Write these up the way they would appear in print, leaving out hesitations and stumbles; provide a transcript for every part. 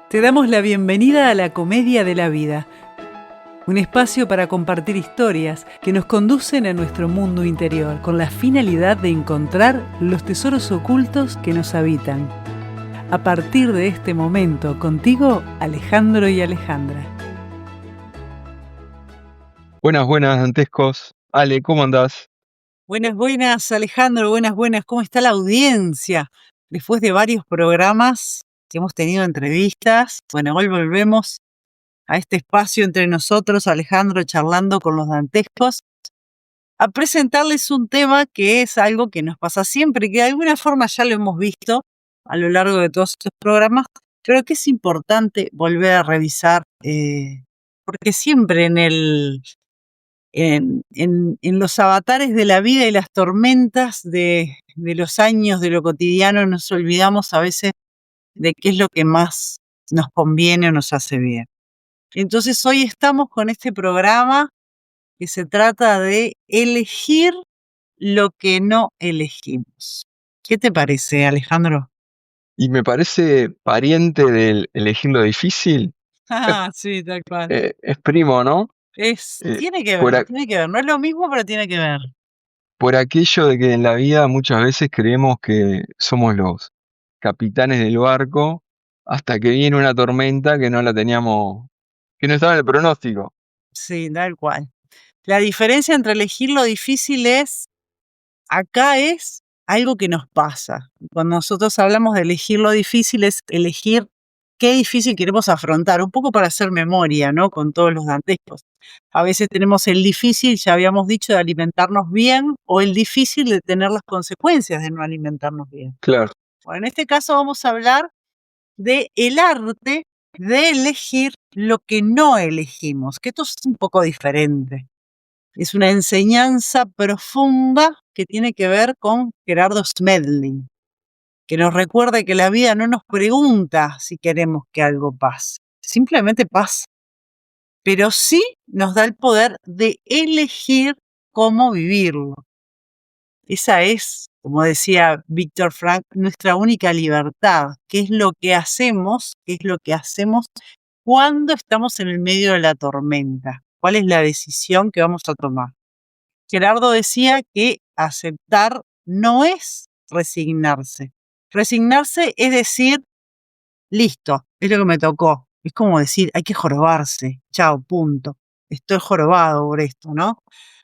Te damos la bienvenida a la Comedia de la Vida, un espacio para compartir historias que nos conducen a nuestro mundo interior con la finalidad de encontrar los tesoros ocultos que nos habitan. A partir de este momento, contigo, Alejandro y Alejandra. Buenas, dantescos. Ale, ¿cómo andás? Buenas, Alejandro, buenas. ¿Cómo está la audiencia? Después de varios programas que hemos tenido entrevistas, hoy volvemos a este espacio entre nosotros, Alejandro, charlando con los dantescos, a presentarles un tema que es algo que nos pasa siempre, que de alguna forma ya lo hemos visto a lo largo de todos estos programas, pero que es importante volver a revisar, porque siempre en los avatares de la vida y las tormentas de los años, de lo cotidiano, nos olvidamos a veces de qué es lo que más nos conviene o nos hace bien. Entonces hoy estamos con este programa que se trata de elegir lo que no elegimos. ¿Qué te parece, Alejandro? Y me parece pariente del elegir lo difícil. Es, Sí, tal cual. es primo, ¿no? Tiene que Por, ver, tiene que ver. No es lo mismo, pero tiene que ver. por aquello de que en la vida muchas veces creemos que somos los capitanes del barco hasta que viene una tormenta que no la teníamos, que no estaba en el pronóstico. Sí, tal cual. La diferencia entre elegir lo difícil acá es algo que nos pasa. Cuando nosotros hablamos de elegir lo difícil, es elegir qué difícil queremos afrontar, un poco para hacer memoria, ¿no? Con todos los dantescos. A veces tenemos el difícil, ya habíamos dicho, de alimentarnos bien, o el difícil de tener las consecuencias de no alimentarnos bien. Claro. Bueno, en este caso vamos a hablar de el arte de elegir lo que no elegimos, que esto es un poco diferente. Es una enseñanza profunda que tiene que ver con Gerardo Smedley, que nos recuerda que la vida no nos pregunta si queremos que algo pase, simplemente pasa, pero sí nos da el poder de elegir cómo vivirlo. Esa es, como decía Víctor Frank, nuestra única libertad, qué es lo que hacemos, cuando estamos en el medio de la tormenta, cuál es la decisión que vamos a tomar. Gerardo decía que aceptar no es resignarse. Resignarse es decir, listo, es lo que me tocó. Es como decir, hay que jorobarse. Chao, punto. Estoy jorobado por esto, ¿no?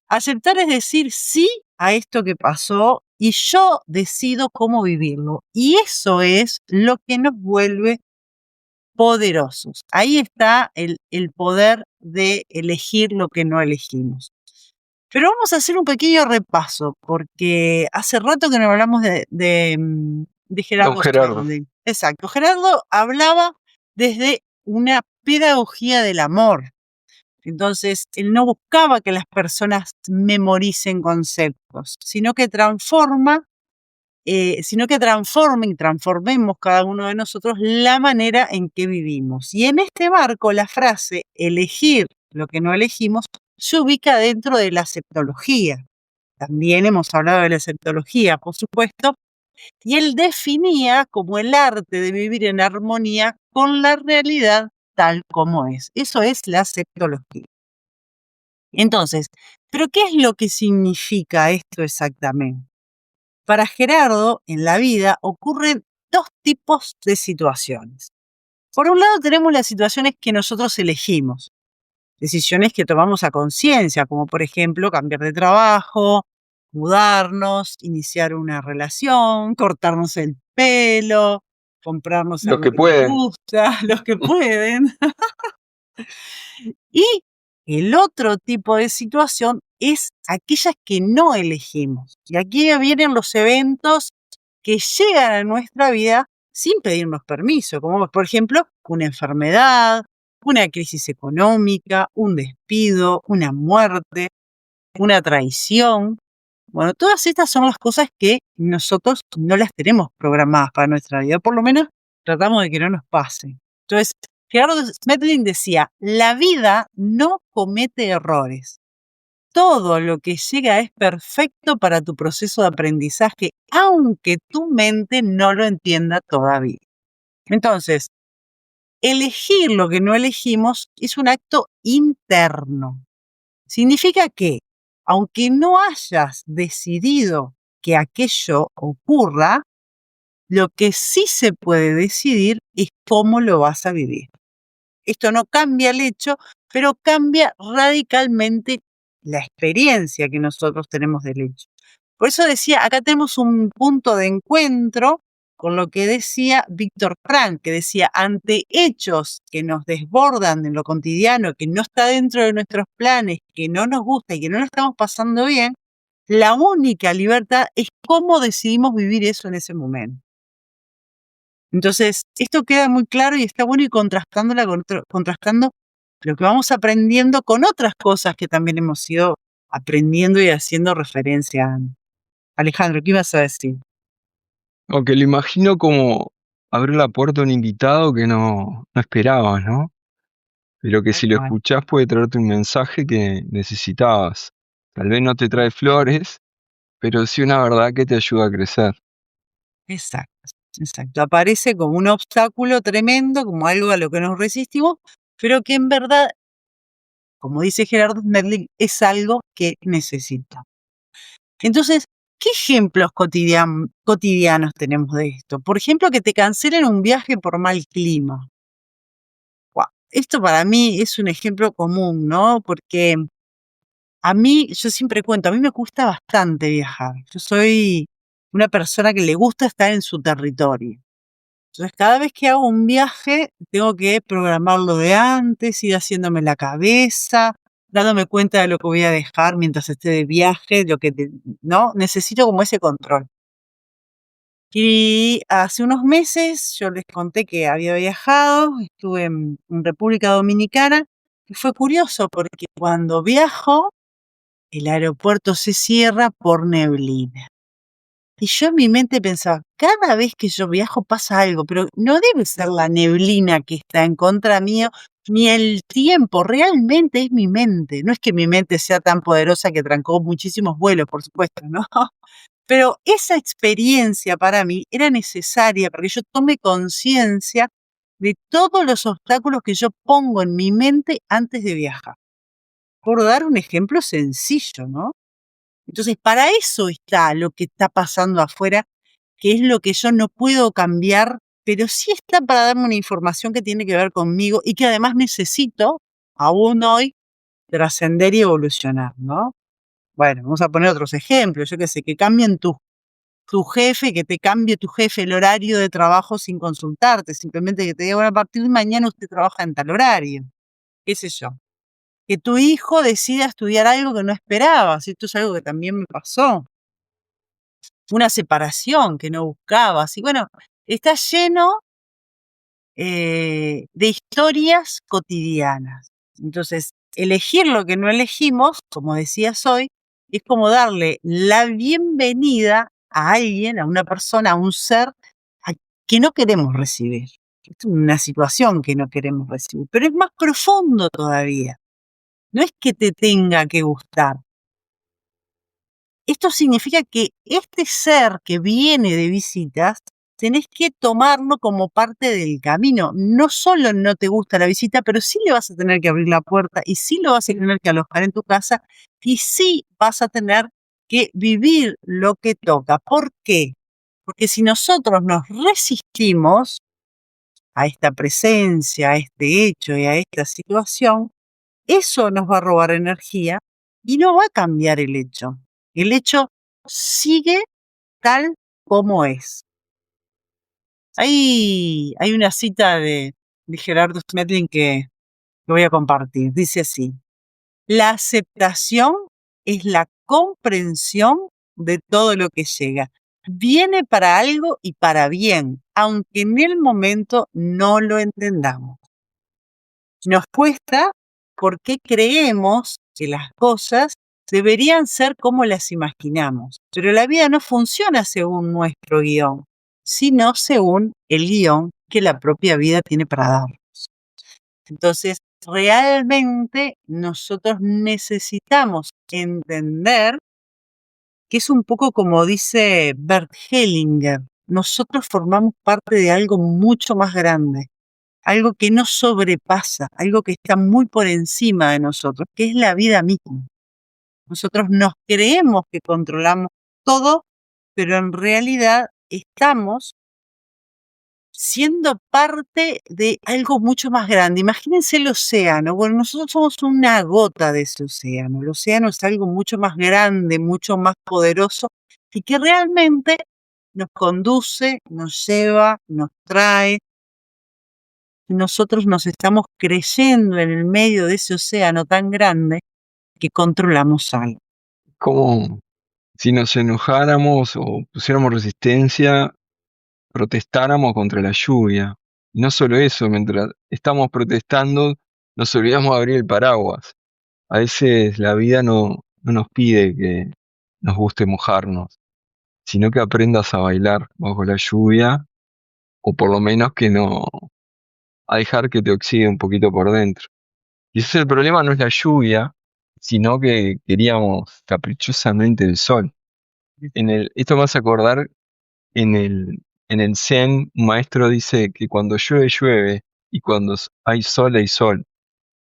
Aceptar es decir sí a esto que pasó y yo decido cómo vivirlo. Y eso es lo que nos vuelve poderosos. Ahí está el poder de elegir lo que no elegimos. Pero vamos a hacer un pequeño repaso, porque hace rato que no hablamos de Don Gerardo Gerardo. Smedley. Exacto. Gerardo hablaba desde una pedagogía del amor. Entonces, él no buscaba que las personas memoricen conceptos, sino que transformen y transformemos cada uno de nosotros la manera en que vivimos. Y en este marco, la frase elegir lo que no elegimos se ubica dentro de la aceptología. También hemos hablado de la aceptología, por supuesto, y él definía como el arte de vivir en armonía con la realidad tal como es. Eso es la aceptología. Entonces, ¿pero qué es lo que significa esto exactamente? Para Gerardo, en la vida ocurren dos tipos de situaciones. Por un lado tenemos las situaciones que nosotros elegimos, decisiones que tomamos a conciencia, como por ejemplo cambiar de trabajo, mudarnos, iniciar una relación, cortarnos el pelo, comprarnos Los algo que que nos pueden. gusta, los que pueden. Y el otro tipo de situación es aquellas que no elegimos. Y aquí vienen los eventos que llegan a nuestra vida sin pedirnos permiso, como por ejemplo una enfermedad, una crisis económica, un despido, una muerte, una traición. Bueno, todas estas son las cosas que nosotros no las tenemos programadas para nuestra vida, por lo menos tratamos de que no nos pase. Entonces, Gerardo Smedlin decía, la vida no comete errores. Todo lo que llega es perfecto para tu proceso de aprendizaje, aunque tu mente no lo entienda todavía. Entonces, elegir lo que no elegimos es un acto interno. Significa que, aunque no hayas decidido que aquello ocurra, lo que sí se puede decidir es cómo lo vas a vivir. Esto no cambia el hecho, pero cambia radicalmente la experiencia que nosotros tenemos del hecho. Por eso decía, acá tenemos un punto de encuentro con lo que decía Víctor Frank, que decía, ante hechos que nos desbordan en lo cotidiano, que no está dentro de nuestros planes, que no nos gusta y que no lo estamos pasando bien, la única libertad es cómo decidimos vivir eso en ese momento. Entonces, esto queda muy claro y está bueno, y contrastando lo que vamos aprendiendo con otras cosas que también hemos ido aprendiendo y haciendo referencia. Alejandro, ¿qué ibas a decir? Aunque lo imagino como abrir la puerta a un invitado que no esperabas, ¿no? Pero que Tal si lo cual. escuchás puede traerte un mensaje que necesitabas. Tal vez no te trae flores, pero sí una verdad que te ayuda a crecer. Exacto, exacto. Aparece como un obstáculo tremendo, como algo a lo que nos resistimos, pero que en verdad, como dice Gerardo Smerling, es algo que necesita. Entonces, ¿qué ejemplos cotidianos tenemos de esto? Por ejemplo, que te cancelen un viaje por mal clima. Guau, esto para mí es un ejemplo común, ¿no? Porque a mí, yo siempre cuento, a mí me gusta bastante viajar. Yo soy una persona que le gusta estar en su territorio. Entonces, cada vez que hago un viaje, tengo que programarlo de antes, ir haciéndome la cabeza, dándome cuenta de lo que voy a dejar mientras esté de viaje, ¿no? Necesito como ese control. Y hace unos meses yo les conté que había viajado, estuve en República Dominicana, y fue curioso porque cuando viajo, el aeropuerto se cierra por neblina. Y yo en mi mente pensaba, cada vez que yo viajo pasa algo, pero no debe ser la neblina que está en contra mío, ni el tiempo, realmente es mi mente. No es que mi mente sea tan poderosa que trancó muchísimos vuelos, por supuesto, ¿no? Pero esa experiencia para mí era necesaria para que yo tome conciencia de todos los obstáculos que yo pongo en mi mente antes de viajar. Por dar un ejemplo sencillo, ¿no? Entonces, para eso está lo que está pasando afuera, que es lo que yo no puedo cambiar, pero sí está para darme una información que tiene que ver conmigo y que además necesito, aún hoy, trascender y evolucionar, ¿no? Bueno, vamos a poner otros ejemplos, yo qué sé, que cambien tu jefe, que te cambie tu jefe el horario de trabajo sin consultarte, simplemente que te diga, bueno, a partir de mañana usted trabaja en tal horario, qué sé yo. Que tu hijo decida estudiar algo que no esperabas, esto es algo que también me pasó. Una separación que no buscabas. Y bueno, está lleno de historias cotidianas. Entonces, elegir lo que no elegimos, como decías hoy, es como darle la bienvenida a alguien, a una persona, a un ser que no queremos recibir. Es una situación que no queremos recibir, pero es más profundo todavía. No es que te tenga que gustar. Esto significa que este ser que viene de visitas, tenés que tomarlo como parte del camino. No solo no te gusta la visita, pero sí le vas a tener que abrir la puerta y sí lo vas a tener que alojar en tu casa y sí vas a tener que vivir lo que toca. ¿Por qué? Porque si nosotros nos resistimos a esta presencia, a este hecho y a esta situación, eso nos va a robar energía y no va a cambiar el hecho. El hecho sigue tal como es. Hay una cita de Gerardo Smetling que voy a compartir. Dice así: la aceptación es la comprensión de todo lo que llega. Viene para algo y para bien, aunque en el momento no lo entendamos. Nos cuesta porque creemos que las cosas deberían ser como las imaginamos, pero la vida no funciona según nuestro guión, sino según el guión que la propia vida tiene para darnos. Entonces, realmente nosotros necesitamos entender que es un poco como dice Bert Hellinger, nosotros formamos parte de algo mucho más grande. algo que nos sobrepasa, algo que está muy por encima de nosotros, que es la vida misma. Nosotros nos creemos que controlamos todo, pero en realidad estamos siendo parte de algo mucho más grande. Imagínense el océano. Bueno, nosotros somos una gota de ese océano. El océano es algo mucho más grande, mucho más poderoso y que realmente nos conduce, nos lleva, nos trae. Nosotros nos estamos creyendo en el medio de ese océano tan grande que controlamos algo. Como si nos enojáramos o pusiéramos resistencia, protestáramos contra la lluvia. Y no solo eso, mientras estamos protestando, nos olvidamos de abrir el paraguas. A veces la vida no nos pide que nos guste mojarnos, sino que aprendas a bailar bajo la lluvia, o por lo menos que no, a dejar que te oxide un poquito por dentro. Y ese es el problema, no es la lluvia, sino que queríamos caprichosamente el sol. Esto me hace acordar, en el Zen, un maestro dice que cuando llueve, llueve, y cuando hay sol, hay sol.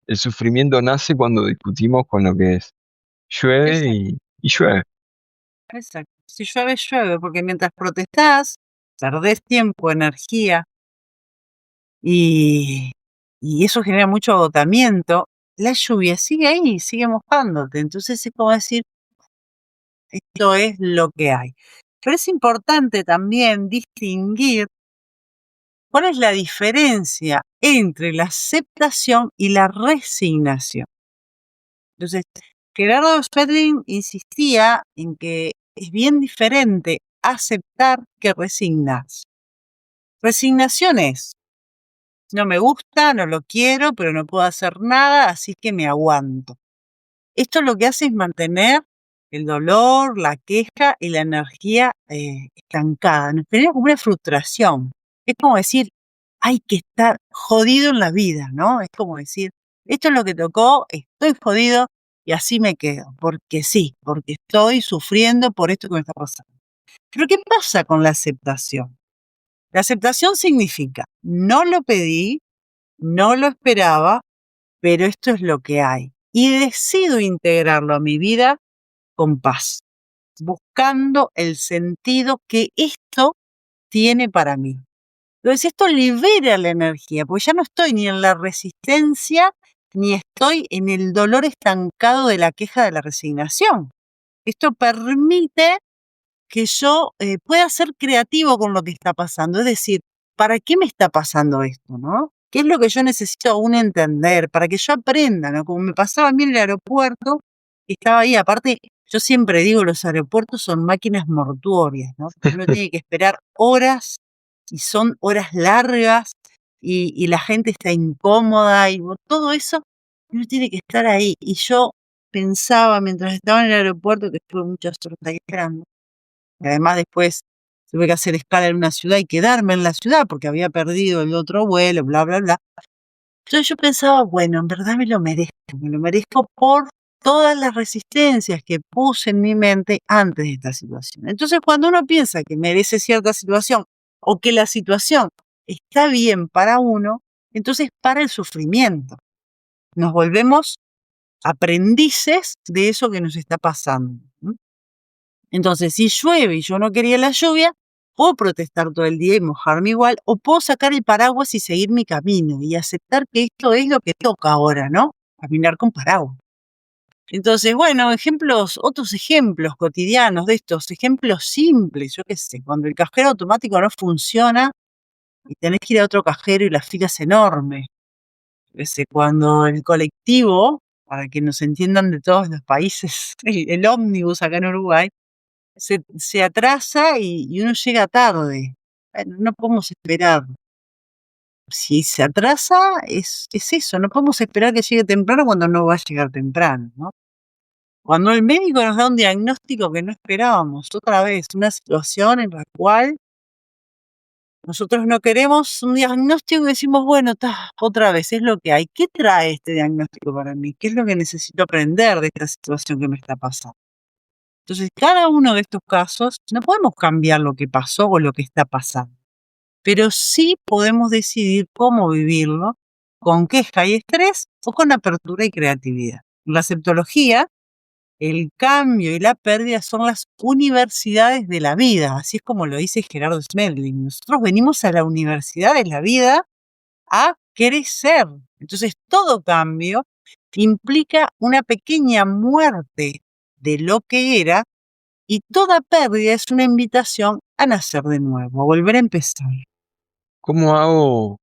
El sufrimiento nace cuando discutimos con lo que es. Llueve y llueve. Exacto. Si llueve, llueve, porque mientras protestás, perdés tiempo, energía y, y eso genera mucho agotamiento. La lluvia sigue ahí, sigue mojándote. Entonces es como decir, esto es lo que hay. Pero es importante también distinguir cuál es la diferencia entre la aceptación y la resignación. Entonces, Gerardo Sperling insistía en que es bien diferente aceptar que resignar. Resignación es, no me gusta, no lo quiero, pero no puedo hacer nada, así que me aguanto. Esto lo que hace es mantener el dolor, la queja y la energía estancada. Nos genera como una frustración. Es como decir, hay que estar jodido en la vida, ¿no? Es como decir, esto es lo que tocó, estoy jodido y así me quedo. Porque sí, porque estoy sufriendo por esto que me está pasando. Pero ¿qué pasa con la aceptación? La aceptación significa, no lo pedí, no lo esperaba, pero esto es lo que hay. Y decido integrarlo a mi vida con paz, buscando el sentido que esto tiene para mí. Entonces esto libera la energía, porque ya no estoy ni en la resistencia, ni estoy en el dolor estancado de la queja de la resignación. Esto permite que yo pueda ser creativo con lo que está pasando. Es decir, ¿para qué me está pasando esto, no? ¿Qué es lo que yo necesito aún entender? Para que yo aprenda, ¿no? Como me pasaba a mí en el aeropuerto, estaba ahí. Aparte, yo siempre digo, los aeropuertos son máquinas mortuorias, ¿no? Uno tiene que esperar horas y son horas largas y la gente está incómoda y todo eso, uno tiene que estar ahí. Y yo pensaba mientras estaba en el aeropuerto, que estuve muchas horas ahí esperando, y además después tuve que hacer escala en una ciudad y quedarme en la ciudad porque había perdido el otro vuelo, bla, bla, bla. Entonces yo pensaba, bueno, en verdad me lo merezco por todas las resistencias que puse en mi mente antes de esta situación. Entonces cuando uno piensa que merece cierta situación o que la situación está bien para uno, entonces para el sufrimiento. Nos volvemos aprendices de eso que nos está pasando. Entonces, si llueve y yo no quería la lluvia, puedo protestar todo el día y mojarme igual, o puedo sacar el paraguas y seguir mi camino y aceptar que esto es lo que toca ahora, ¿no? Caminar con paraguas. Entonces, bueno, otros ejemplos cotidianos de estos, ejemplos simples, yo qué sé, cuando el cajero automático no funciona y tenés que ir a otro cajero y la fila es enorme. Yo qué sé, cuando el colectivo, para que nos entiendan de todos los países, el ómnibus acá en Uruguay, se atrasa y uno llega tarde. Bueno, no podemos esperar. Si se atrasa, es eso, no podemos esperar que llegue temprano cuando no va a llegar temprano, ¿no? Cuando el médico nos da un diagnóstico que no esperábamos, otra vez, una situación en la cual nosotros no queremos un diagnóstico y decimos, bueno, otra vez, es lo que hay. ¿Qué trae este diagnóstico para mí? ¿Qué es lo que necesito aprender de esta situación que me está pasando? Entonces, cada uno de estos casos, no podemos cambiar lo que pasó o lo que está pasando. pero sí podemos decidir cómo vivirlo, con queja y estrés o con apertura y creatividad. En la aceptología, el cambio y la pérdida son las universidades de la vida, así es como lo dice Gerardo Smedley. Nosotros venimos a la universidad de la vida a crecer. Entonces, todo cambio implica una pequeña muerte de lo que era y toda pérdida es una invitación a nacer de nuevo, a volver a empezar. ¿Cómo hago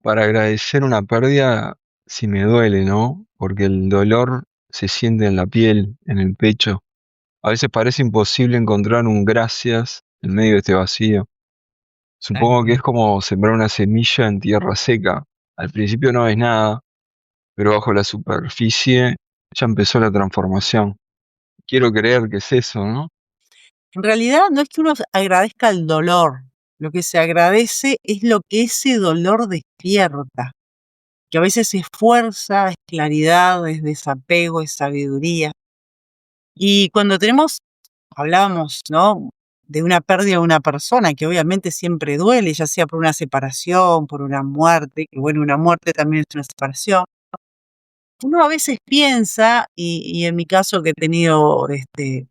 para agradecer una pérdida si me duele, no? Porque el dolor se siente en la piel, en el pecho. A veces parece imposible encontrar un gracias en medio de este vacío. Supongo que es como sembrar una semilla en tierra seca. Al principio no ves nada, pero bajo la superficie ya empezó la transformación. Quiero creer que es eso, ¿no? En realidad no es que uno agradezca el dolor, lo que se agradece es lo que ese dolor despierta, que a veces es fuerza, es claridad, es desapego, es sabiduría. Y cuando hablábamos, ¿no? De una pérdida de una persona, que obviamente siempre duele, ya sea por una separación, por una muerte, que bueno, una muerte también es una separación. Uno a veces piensa, y en mi caso que he tenido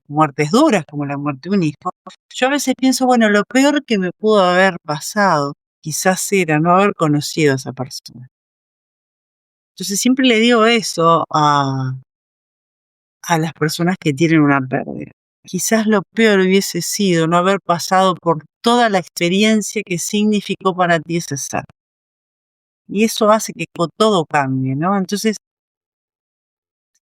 muertes duras, como la muerte de un hijo, yo a veces pienso, bueno, lo peor que me pudo haber pasado quizás era no haber conocido a esa persona. Entonces siempre le digo eso a las personas que tienen una pérdida. Quizás lo peor hubiese sido no haber pasado por toda la experiencia que significó para ti ese ser. Y eso hace que todo cambie, ¿no? Entonces,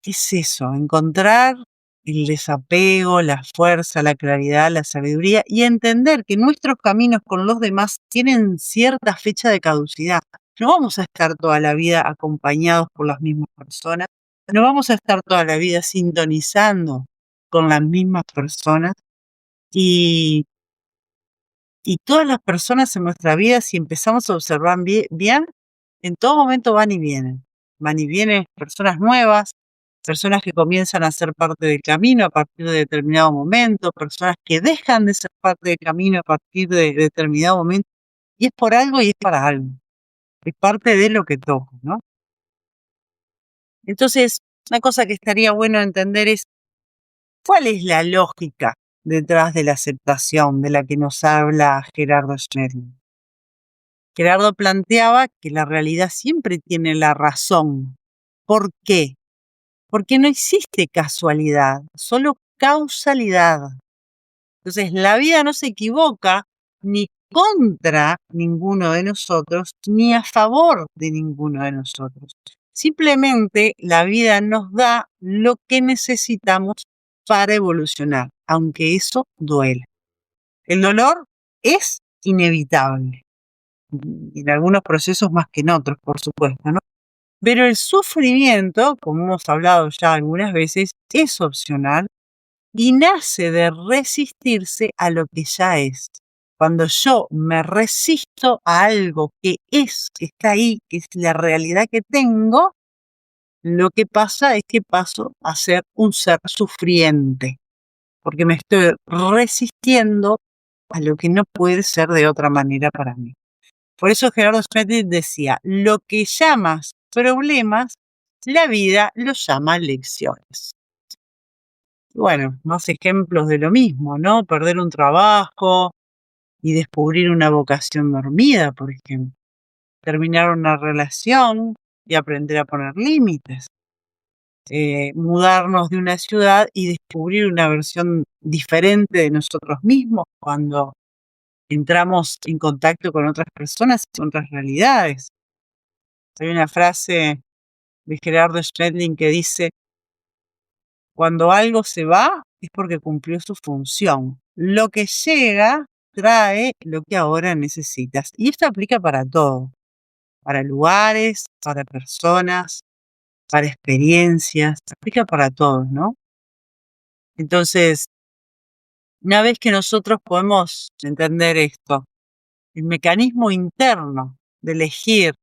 es eso, encontrar el desapego, la fuerza, la claridad, la sabiduría y entender que nuestros caminos con los demás tienen cierta fecha de caducidad. No vamos a estar toda la vida acompañados por las mismas personas, no vamos a estar toda la vida sintonizando con las mismas personas y, y todas las personas en nuestra vida, si empezamos a observar bien, en todo momento van y vienen. Van y vienen personas nuevas, personas que comienzan a ser parte del camino a partir de determinado momento, personas que dejan de ser parte del camino a partir de determinado momento, y es por algo y es para algo. Es parte de lo que toca, ¿no? Entonces, una cosa que estaría bueno entender es cuál es la lógica detrás de la aceptación de la que nos habla Gerardo Schmerling. Gerardo planteaba que la realidad siempre tiene la razón. ¿Por qué? Porque no existe casualidad, solo causalidad. Entonces, la vida no se equivoca ni contra ninguno de nosotros, ni a favor de ninguno de nosotros. Simplemente la vida nos da lo que necesitamos para evolucionar, aunque eso duele. El dolor es inevitable, en algunos procesos más que en otros, por supuesto, ¿no? Pero el sufrimiento, como hemos hablado ya algunas veces, es opcional y nace de resistirse a lo que ya es. Cuando yo me resisto a algo que está ahí, que es la realidad que tengo, lo que pasa es que paso a ser un ser sufriente, porque me estoy resistiendo a lo que no puede ser de otra manera para mí. Por eso Gerardo Schmidt decía, lo que llamas problemas, la vida lo llama lecciones. Bueno, más ejemplos de lo mismo, ¿no? Perder un trabajo y descubrir una vocación dormida, por ejemplo. Terminar una relación y aprender a poner límites. Mudarnos de una ciudad y descubrir una versión diferente de nosotros mismos cuando entramos en contacto con otras personas y con otras realidades. Hay una frase de Gerardo Schmetling que dice, cuando algo se va es porque cumplió su función. Lo que llega trae lo que ahora necesitas. Y esto aplica para todo, para lugares, para personas, para experiencias, aplica para todos, ¿no? Entonces, una vez que nosotros podemos entender esto, el mecanismo interno de elegir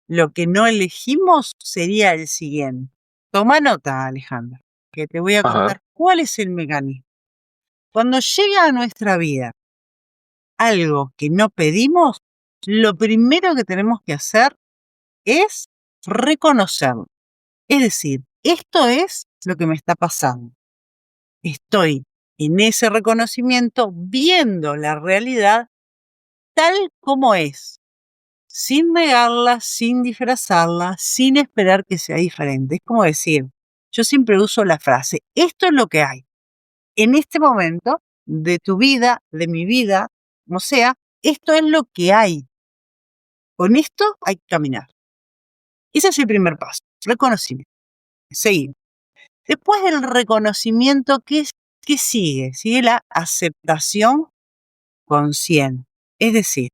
lo que no elegimos sería el siguiente. Toma nota, Alejandra, que te voy a A ver. contar cuál es el mecanismo. Cuando llega a nuestra vida algo que no pedimos, lo primero que tenemos que hacer es reconocerlo. Es decir, esto es lo que me está pasando. Estoy en ese reconocimiento viendo la realidad tal como es, sin negarla, sin disfrazarla, sin esperar que sea diferente. Es como decir, yo siempre uso la frase, esto es lo que hay. En este momento de tu vida, de mi vida, como sea, esto es lo que hay. Con esto hay que caminar. Ese es el primer paso, reconocimiento. Seguimos. Después del reconocimiento, ¿qué sigue? Sigue la aceptación consciente. Es decir,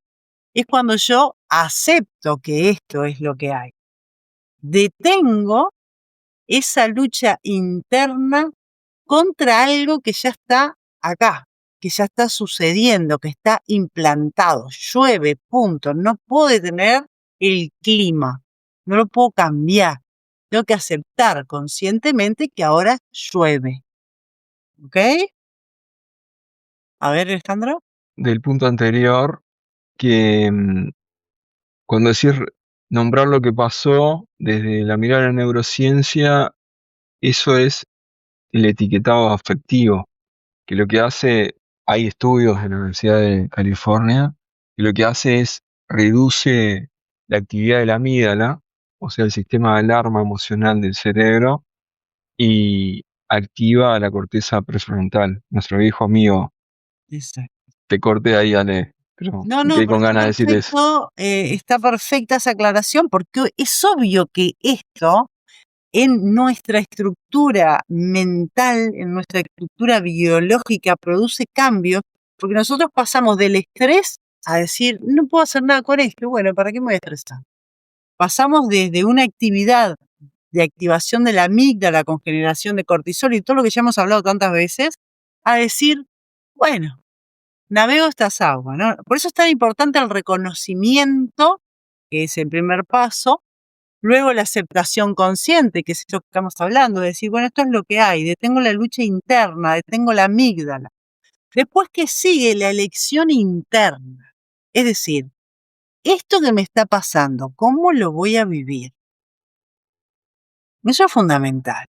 es cuando yo acepto que esto es lo que hay. Detengo esa lucha interna contra algo que ya está acá, que ya está sucediendo, que está implantado. Llueve, punto. No puedo detener el clima, no lo puedo cambiar. Tengo que aceptar conscientemente que ahora llueve. ¿Ok? A ver, Alejandro. Del punto anterior, que cuando decís nombrar lo que pasó desde la mirada de la neurociencia, eso es el etiquetado afectivo, que lo que hace, hay estudios en la Universidad de California, que lo que hace es reduce la actividad de la amígdala, o sea, el sistema de alarma emocional del cerebro, y activa la corteza prefrontal, nuestro viejo amigo. Exacto. Te corté ahí, Ale, pero No, me no, quedé pero con ganas de decir eso. está perfecta esa aclaración, porque es obvio que esto en nuestra estructura mental, en nuestra estructura biológica, produce cambios, porque nosotros pasamos del estrés a decir, no puedo hacer nada con esto, bueno, ¿para qué me voy a estresar? Pasamos desde una actividad de activación de la amígdala con generación de cortisol y todo lo que ya hemos hablado tantas veces, a decir, bueno, navego estas aguas, ¿no? Por eso es tan importante el reconocimiento, que es el primer paso. Luego la aceptación consciente, que es esto que estamos hablando, de decir, bueno, esto es lo que hay, detengo la lucha interna, detengo la amígdala. Después que sigue la elección interna, es decir, esto que me está pasando, ¿cómo lo voy a vivir? Eso es fundamental.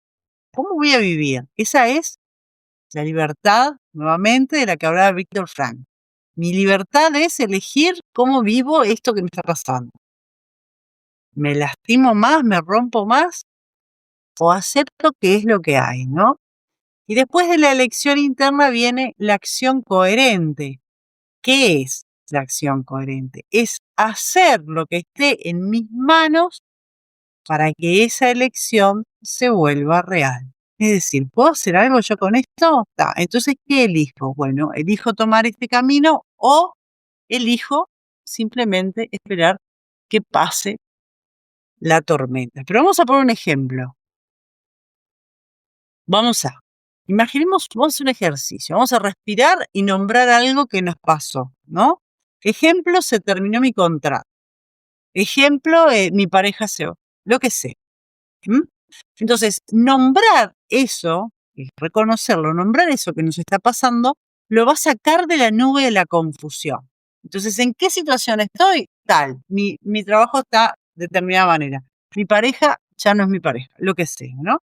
¿Cómo voy a vivir? Esa es la libertad, nuevamente, de la que hablaba Víctor Frank. Mi libertad es elegir cómo vivo esto que me está pasando. ¿Me lastimo más? ¿Me rompo más? ¿O acepto que es lo que hay, no? Y después de la elección interna viene la acción coherente. ¿Qué es la acción coherente? Es hacer lo que esté en mis manos para que esa elección se vuelva real. Es decir, ¿puedo hacer algo yo con esto? Entonces, ¿qué elijo? Bueno, elijo tomar este camino o elijo simplemente esperar que pase la tormenta. Pero vamos a poner un ejemplo. Imaginemos, vamos a hacer un ejercicio, vamos a respirar y nombrar algo que nos pasó, ¿no? Ejemplo, se terminó mi contrato. Ejemplo, mi pareja lo que sea. Entonces, nombrar eso, reconocerlo, nombrar eso que nos está pasando, lo va a sacar de la nube de la confusión. Entonces, ¿en qué situación estoy? Tal, mi trabajo está de determinada manera. Mi pareja ya no es mi pareja, lo que sea, ¿no?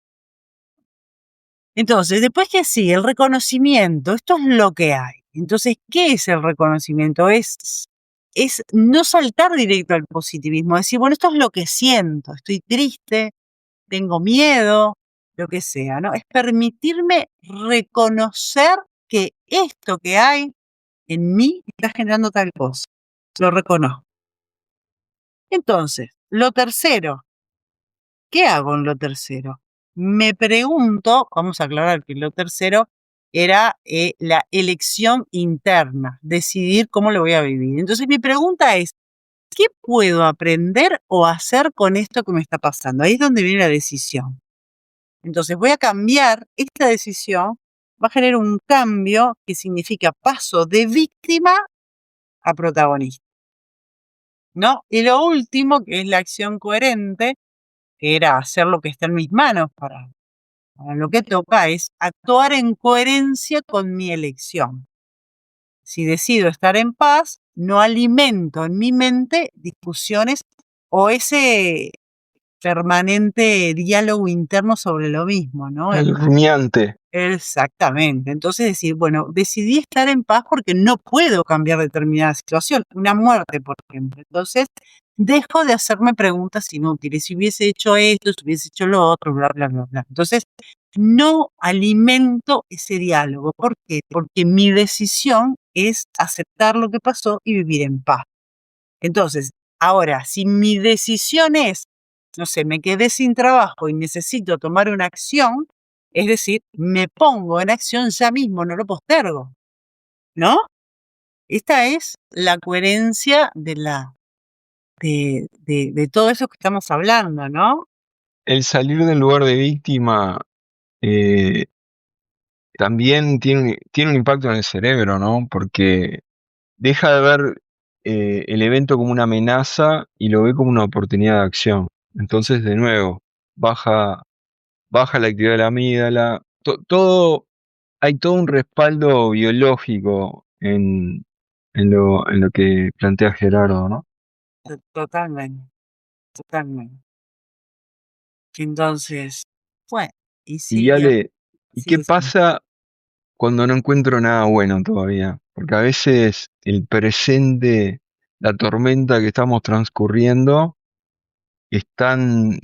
Entonces, después que sigue el reconocimiento, esto es lo que hay. Entonces, ¿qué es el reconocimiento? Es no saltar directo al positivismo, decir, bueno, esto es lo que siento, estoy triste, tengo miedo, lo que sea, ¿no? Es permitirme reconocer que esto que hay en mí está generando tal cosa. Lo reconozco. Entonces, lo tercero, ¿qué hago en lo tercero? Me pregunto, vamos a aclarar que lo tercero era la elección interna, decidir cómo lo voy a vivir. Entonces mi pregunta es, ¿qué puedo aprender o hacer con esto que me está pasando? Ahí es donde viene la decisión. Entonces voy a cambiar esta decisión, va a generar un cambio que significa paso de víctima a protagonista, ¿no? Y lo último, que es la acción coherente, que era hacer lo que está en mis manos para lo que toca, es actuar en coherencia con mi elección. Si decido estar en paz, no alimento en mi mente discusiones o ese permanente diálogo interno sobre lo mismo, ¿no? El rumiante. Exactamente. Entonces decir, bueno, decidí estar en paz porque no puedo cambiar determinada situación, una muerte, por ejemplo. Entonces, dejo de hacerme preguntas inútiles. Si hubiese hecho esto, si hubiese hecho lo otro, bla, bla, bla, bla. Entonces, no alimento ese diálogo. ¿Por qué? Porque mi decisión es aceptar lo que pasó y vivir en paz. Entonces, ahora, si mi decisión es, no sé, me quedé sin trabajo y necesito tomar una acción, es decir, me pongo en acción ya mismo, no lo postergo, ¿no? Esta es la coherencia de todo eso que estamos hablando, ¿no? El salir del lugar de víctima eh, también tiene un impacto en el cerebro, ¿no? Porque deja de ver el evento como una amenaza y lo ve como una oportunidad de acción. Entonces, de nuevo, baja la actividad de la amígdala. Hay todo un respaldo biológico en lo que plantea Gerardo, ¿no? Totalmente, totalmente. Entonces, bueno, y Y sí, Ale, ¿y sí, qué decime. pasa cuando no encuentro nada bueno todavía? Porque a veces el presente, la tormenta que estamos transcurriendo, es tan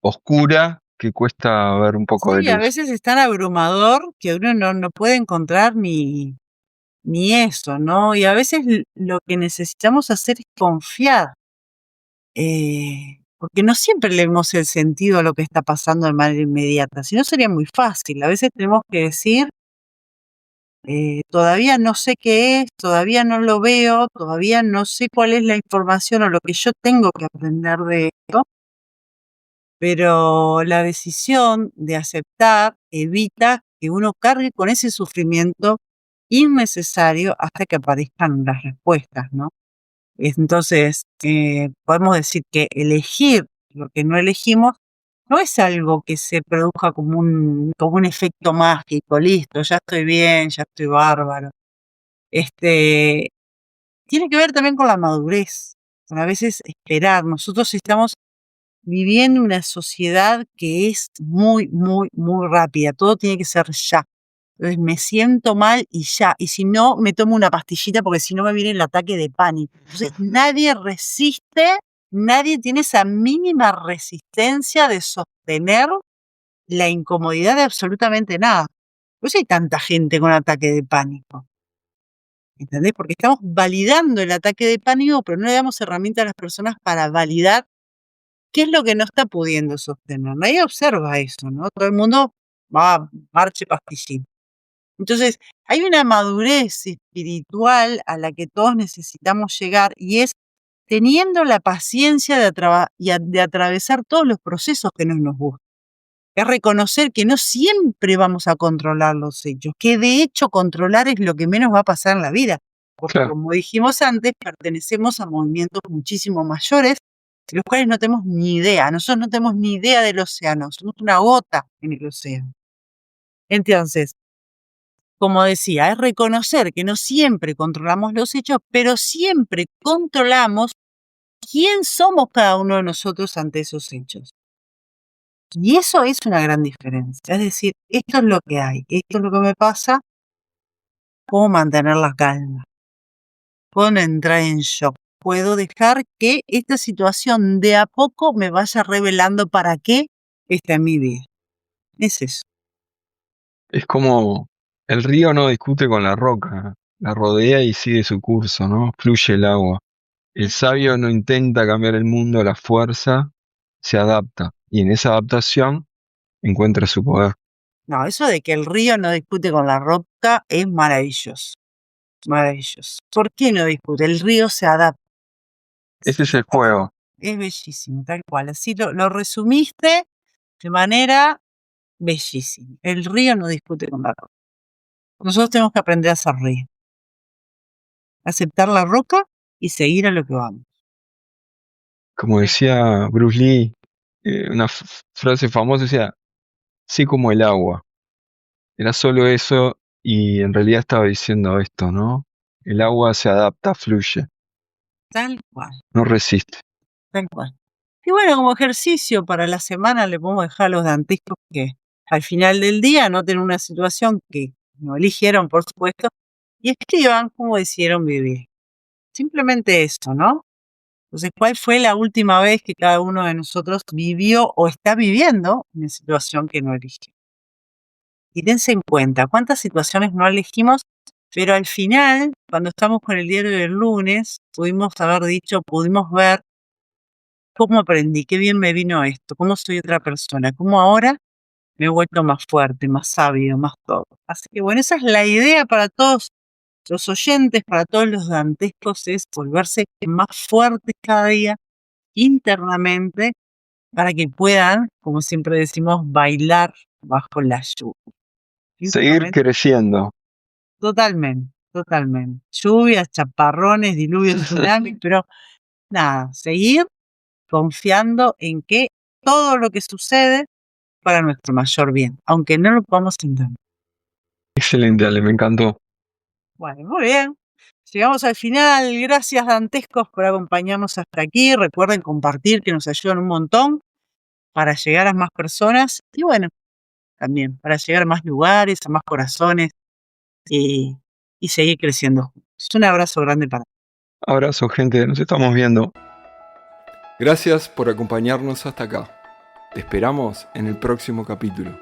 oscura que cuesta ver un poco de Sí, a luz. veces es tan abrumador que uno no puede encontrar ni eso, ¿no? Y a veces lo que necesitamos hacer es confiar, porque no siempre le vemos el sentido a lo que está pasando de manera inmediata, si no sería muy fácil. A veces tenemos que decir, todavía no sé qué es, todavía no lo veo, todavía no sé cuál es la información o lo que yo tengo que aprender de esto, pero la decisión de aceptar evita que uno cargue con ese sufrimiento innecesario hasta que aparezcan las respuestas, ¿no? Entonces, podemos decir que elegir lo que no elegimos no es algo que se produzca como un efecto mágico, listo, ya estoy bien, ya estoy bárbaro. Este, tiene que ver también con la madurez, con a veces esperar. Nosotros estamos viviendo una sociedad que es muy, muy, muy rápida, todo tiene que ser ya. Entonces me siento mal y ya. Y si no, me tomo una pastillita porque si no me viene el ataque de pánico. Entonces nadie resiste, nadie tiene esa mínima resistencia de sostener la incomodidad de absolutamente nada. Por eso hay tanta gente con ataque de pánico. ¿Entendés? Porque estamos validando el ataque de pánico, pero no le damos herramientas a las personas para validar qué es lo que no está pudiendo sostener. Nadie observa eso, ¿no? Todo el mundo va, marche pastillita. Entonces, hay una madurez espiritual a la que todos necesitamos llegar y es teniendo la paciencia de atravesar todos los procesos que no nos gustan. Es reconocer que no siempre vamos a controlar los hechos, que de hecho controlar es lo que menos va a pasar en la vida, porque Claro, como dijimos antes, pertenecemos a movimientos muchísimo mayores, de los cuales no tenemos ni idea. Nosotros no tenemos ni idea del océano, somos una gota en el océano. Entonces, como decía, es reconocer que no siempre controlamos los hechos, pero siempre controlamos quién somos cada uno de nosotros ante esos hechos. Y eso es una gran diferencia. Es decir, esto es lo que hay, esto es lo que me pasa, puedo mantener la calma, puedo no entrar en shock, puedo dejar que esta situación de a poco me vaya revelando para qué está en mi vida. Es eso. es como el río no discute con la roca, la rodea y sigue su curso, ¿no? Fluye el agua. El sabio no intenta cambiar el mundo a la fuerza, se adapta y en esa adaptación encuentra su poder. No, eso de que el río no discute con la roca es maravilloso, maravilloso. ¿Por qué no discute? El río se adapta. Ese es el juego. Es bellísimo, tal cual. Así lo resumiste de manera bellísima. El río no discute con la roca. Nosotros tenemos que aprender a ser río. Aceptar la roca y seguir a lo que vamos. Como decía Bruce Lee, una frase famosa decía, sé como el agua. Era solo eso Y en realidad estaba diciendo esto, ¿no? El agua se adapta, fluye, Tal cual, no resiste. tal cual. Y bueno, como ejercicio para la semana le podemos dejar a los dantescos que al final del día noten una situación que no eligieron, por supuesto, y escriban cómo decidieron vivir. Simplemente eso, ¿no? Entonces, ¿cuál fue la última vez que cada uno de nosotros vivió o está viviendo una situación que no eligió? Y dense en cuenta cuántas situaciones no elegimos, pero al final, cuando estamos con el diario del lunes, pudimos haber dicho, pudimos ver cómo aprendí, qué bien me vino esto, cómo soy otra persona, cómo ahora me he vuelto más fuerte, más sabio, más todo. Así que bueno, esa es la idea para todos los oyentes, para todos los dantescos, es volverse más fuertes cada día internamente para que puedan, como siempre decimos, bailar bajo la lluvia. Seguir Físicamente, creciendo. totalmente, totalmente. Lluvias, chaparrones, diluvios, tsunamis, pero nada, seguir confiando en que todo lo que sucede para nuestro mayor bien, aunque no lo podamos entender. Excelente, Ale, me encantó. Bueno, muy bien. Llegamos al final. Gracias, dantescos, por acompañarnos hasta aquí. Recuerden compartir, que nos ayudan un montón para llegar a más personas y bueno, también para llegar a más lugares, a más corazones y, y seguir creciendo. Un abrazo grande para Abrazo, gente, nos estamos viendo. Gracias por acompañarnos hasta acá. Te esperamos en el próximo capítulo.